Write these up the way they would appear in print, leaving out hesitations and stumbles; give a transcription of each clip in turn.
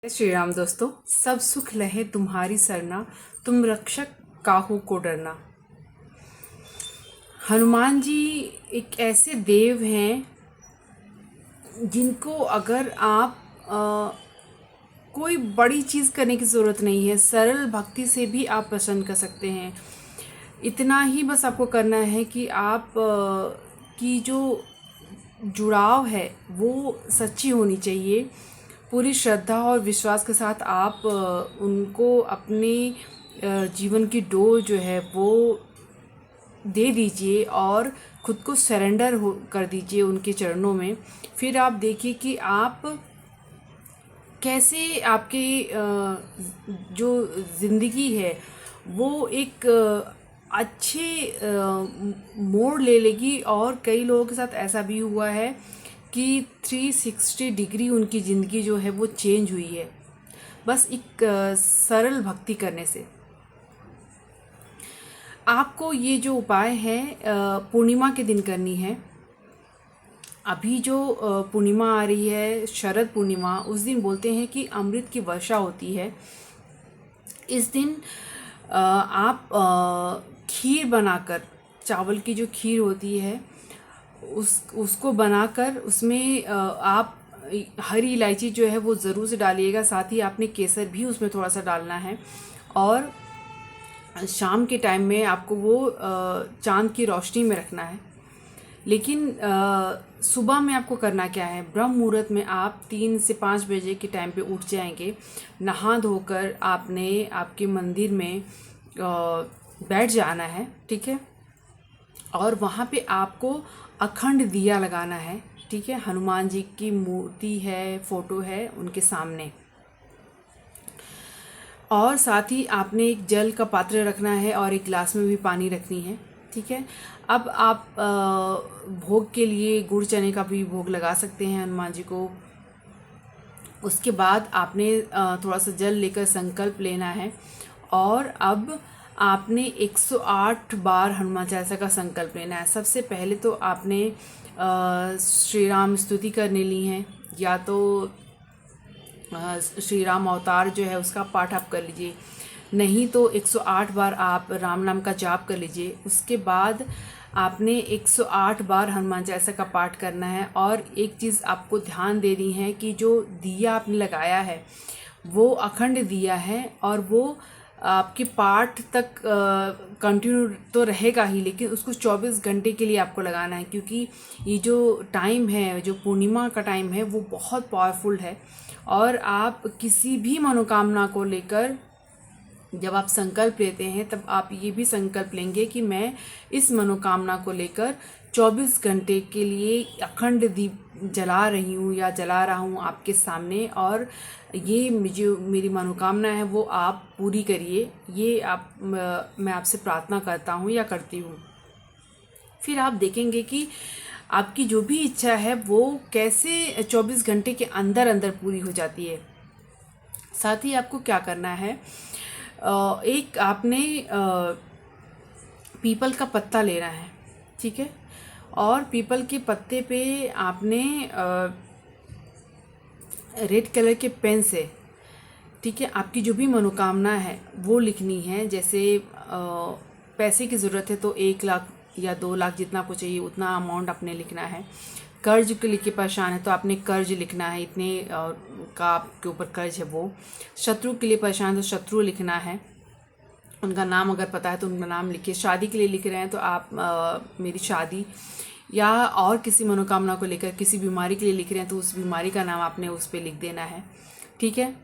जय श्री राम दोस्तों। सब सुख लहे तुम्हारी सरना, तुम रक्षक काहू को डरना। हनुमान जी एक ऐसे देव हैं जिनको अगर आप कोई बड़ी चीज़ करने की ज़रूरत नहीं है, सरल भक्ति से भी आप प्रसन्न कर सकते हैं। इतना ही बस आपको करना है कि आप की जो जुड़ाव है वो सच्ची होनी चाहिए। पूरी श्रद्धा और विश्वास के साथ आप उनको अपने जीवन की डोर जो है वो दे दीजिए और खुद को सरेंडर हो कर दीजिए उनके चरणों में। फिर आप देखिए कि आप कैसे आपकी जो ज़िंदगी है वो एक अच्छे मोड़ ले लेगी। और कई लोगों के साथ ऐसा भी हुआ है कि 360 डिग्री उनकी ज़िंदगी जो है वो चेंज हुई है, बस एक सरल भक्ति करने से। आपको ये जो उपाय है पूर्णिमा के दिन करनी है। अभी जो पूर्णिमा आ रही है, शरद पूर्णिमा, उस दिन बोलते हैं कि अमृत की वर्षा होती है। इस दिन आप खीर बनाकर, चावल की जो खीर होती है उसको बनाकर उसमें आप हरी इलायची जो है वो ज़रूर से डालिएगा। साथ ही आपने केसर भी उसमें थोड़ा सा डालना है। और शाम के टाइम में आपको वो चांद की रोशनी में रखना है। लेकिन सुबह में आपको करना क्या है, ब्रह्म मुहूर्त में आप 3 से 5 बजे के टाइम पे उठ जाएंगे। नहा धोकर आपने आपके मंदिर में बैठ जाना है, ठीक है। और वहाँ पे आपको अखंड दिया लगाना है, ठीक है। हनुमान जी की मूर्ति है, फोटो है उनके सामने। और साथ ही आपने एक जल का पात्र रखना है और एक गिलास में भी पानी रखनी है, ठीक है। अब आप भोग के लिए गुड़ चने का भी भोग लगा सकते हैं हनुमान जी को। उसके बाद आपने थोड़ा सा जल लेकर संकल्प लेना है। और अब आपने 108 बार हनुमान चालीसा का संकल्प लेना है। सबसे पहले तो आपने श्री राम स्तुति करने ली है, या तो श्री राम अवतार जो है उसका पाठ आप कर लीजिए, नहीं तो 108 बार आप राम नाम का जाप कर लीजिए। उसके बाद आपने 108 बार हनुमान चालीसा का पाठ करना है। और एक चीज़ आपको ध्यान देनी है कि जो दिया आपने लगाया है वो अखंड दिया है और वो आपके पाठ तक कंटिन्यू तो रहेगा ही, लेकिन उसको 24 घंटे के लिए आपको लगाना है। क्योंकि ये जो टाइम है, जो पूर्णिमा का टाइम है, वो बहुत पावरफुल है। और आप किसी भी मनोकामना को लेकर जब आप संकल्प लेते हैं तब आप ये भी संकल्प लेंगे कि मैं इस मनोकामना को लेकर 24 घंटे के लिए अखंड दीप जला रही हूँ या जला रहा हूँ आपके सामने, और ये जो मेरी मनोकामना है वो आप पूरी करिए। ये मैं आपसे प्रार्थना करता हूँ या करती हूँ। फिर आप देखेंगे कि आपकी जो भी इच्छा है वो कैसे 24 घंटे के अंदर अंदर पूरी हो जाती है। साथ ही आपको क्या करना है, एक आपने पीपल का पत्ता लेना है, ठीक है। और पीपल के पत्ते पे आपने रेड कलर के पेन से, ठीक है, आपकी जो भी मनोकामना है वो लिखनी है। जैसे पैसे की ज़रूरत है तो 1 लाख या 2 लाख, जितना आपको चाहिए उतना अमाउंट आपने लिखना है। कर्ज के लिए परेशान है तो आपने कर्ज लिखना है, इतने का आपके ऊपर कर्ज है वो। शत्रु के लिए परेशान है तो शत्रु लिखना है, उनका नाम अगर पता है तो उनका नाम लिखिए। शादी के लिए लिख रहे हैं तो आप मेरी शादी, या और किसी मनोकामना को लेकर किसी बीमारी के लिए लिख रहे हैं तो उस बीमारी का नाम आपने उस पर लिख देना है, ठीक है।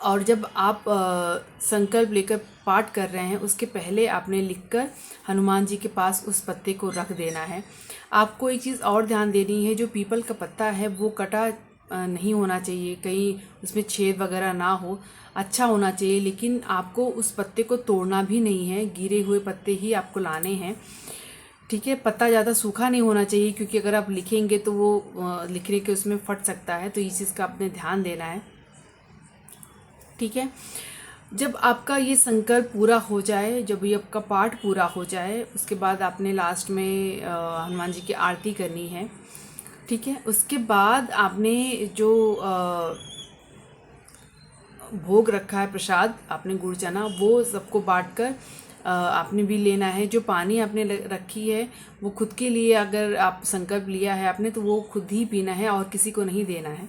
और जब आप संकल्प लेकर पाठ कर रहे हैं उसके पहले आपने लिखकर हनुमान जी के पास उस पत्ते को रख देना है। आपको एक चीज़ और ध्यान देनी है, जो पीपल का पत्ता है वो कटा नहीं होना चाहिए, कहीं उसमें छेद वगैरह ना हो, अच्छा होना चाहिए। लेकिन आपको उस पत्ते को तोड़ना भी नहीं है, गिरे हुए पत्ते ही आपको लाने हैं, ठीक है। पत्ता ज़्यादा सूखा नहीं होना चाहिए क्योंकि अगर आप लिखेंगे तो वो लिखने के उसमें फट सकता है, तो इस चीज़ का आपने ध्यान देना है, ठीक है। जब आपका ये संकल्प पूरा हो जाए, जब ये आपका पाठ पूरा हो जाए, उसके बाद आपने लास्ट में हनुमान जी की आरती करनी है, ठीक है। उसके बाद आपने जो भोग रखा है प्रसाद आपने गुड़ चना, वो सबको बांटकर आपने भी लेना है। जो पानी आपने रखी है वो खुद के लिए, अगर आप संकल्प लिया है आपने तो वो खुद ही पीना है और किसी को नहीं देना है।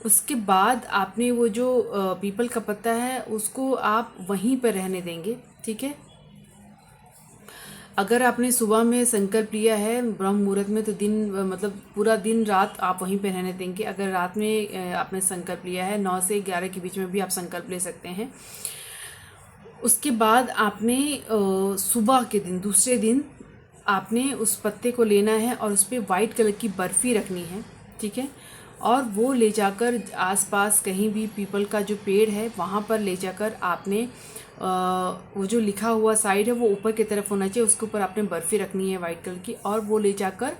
उसके बाद आपने वो जो पीपल का पत्ता है उसको आप वहीं पर रहने देंगे, ठीक है। अगर आपने सुबह में संकल्प लिया है ब्रह्म मुहूर्त में तो दिन मतलब पूरा दिन रात आप वहीं पे रहने देंगे। अगर रात में आपने संकल्प लिया है 9 से 11 के बीच में भी आप संकल्प ले सकते हैं। उसके बाद आपने सुबह के दिन दूसरे दिन आपने उस पत्ते को लेना है और उस पर वाइट कलर की बर्फ़ी रखनी है, ठीक है। और वो ले जाकर आसपास कहीं भी पीपल का जो पेड़ है वहाँ पर ले जाकर आपने वो जो लिखा हुआ साइड है वो ऊपर की तरफ होना चाहिए, उसके ऊपर आपने बर्फ़ी रखनी है वाइट कलर की, और वो ले जाकर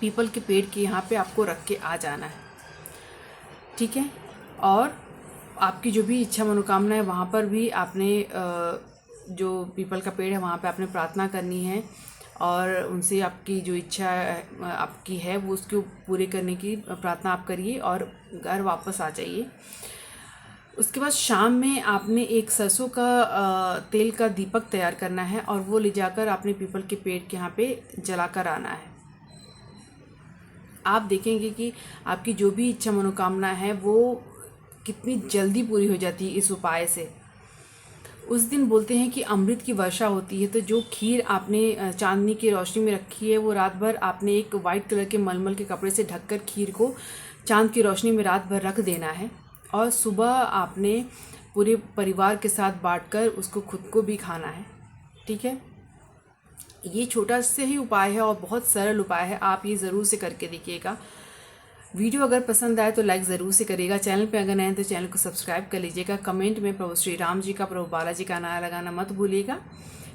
पीपल के पेड़ के यहाँ पे आपको रख के आ जाना है, ठीक है। और आपकी जो भी इच्छा मनोकामना है वहाँ पर भी आपने जो पीपल का पेड़ है वहाँ पे आपने प्रार्थना करनी है और उनसे आपकी जो इच्छा आपकी है वो उसको पूरे करने की प्रार्थना आप करिए और घर वापस आ जाइए। उसके बाद शाम में आपने एक सरसों का तेल का दीपक तैयार करना है और वो ले जाकर आपने पीपल के पेड़ के यहाँ पे जलाकर आना है। आप देखेंगे कि आपकी जो भी इच्छा मनोकामना है वो कितनी जल्दी पूरी हो जाती है इस उपाय से। उस दिन बोलते हैं कि अमृत की वर्षा होती है, तो जो खीर आपने चांदनी की रोशनी में रखी है वो रात भर आपने एक वाइट कलर के मलमल के कपड़े से ढककर खीर को चांद की रोशनी में रात भर रख देना है और सुबह आपने पूरे परिवार के साथ बांटकर उसको खुद को भी खाना है, ठीक है। ये छोटा से ही उपाय है और बहुत सरल उपाय है, आप ये ज़रूर से करके देखिएगा। वीडियो अगर पसंद आए तो लाइक ज़रूर से करिएगा। चैनल पे अगर नए हैं तो चैनल को सब्सक्राइब कर लीजिएगा। कमेंट में प्रभु श्री राम जी का, प्रभु बालाजी का नारा लगाना मत भूलिएगा।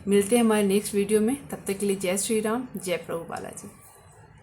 मिलते हैं हमारे नेक्स्ट वीडियो में, तब तक के लिए जय श्री राम, जय प्रभु बालाजी।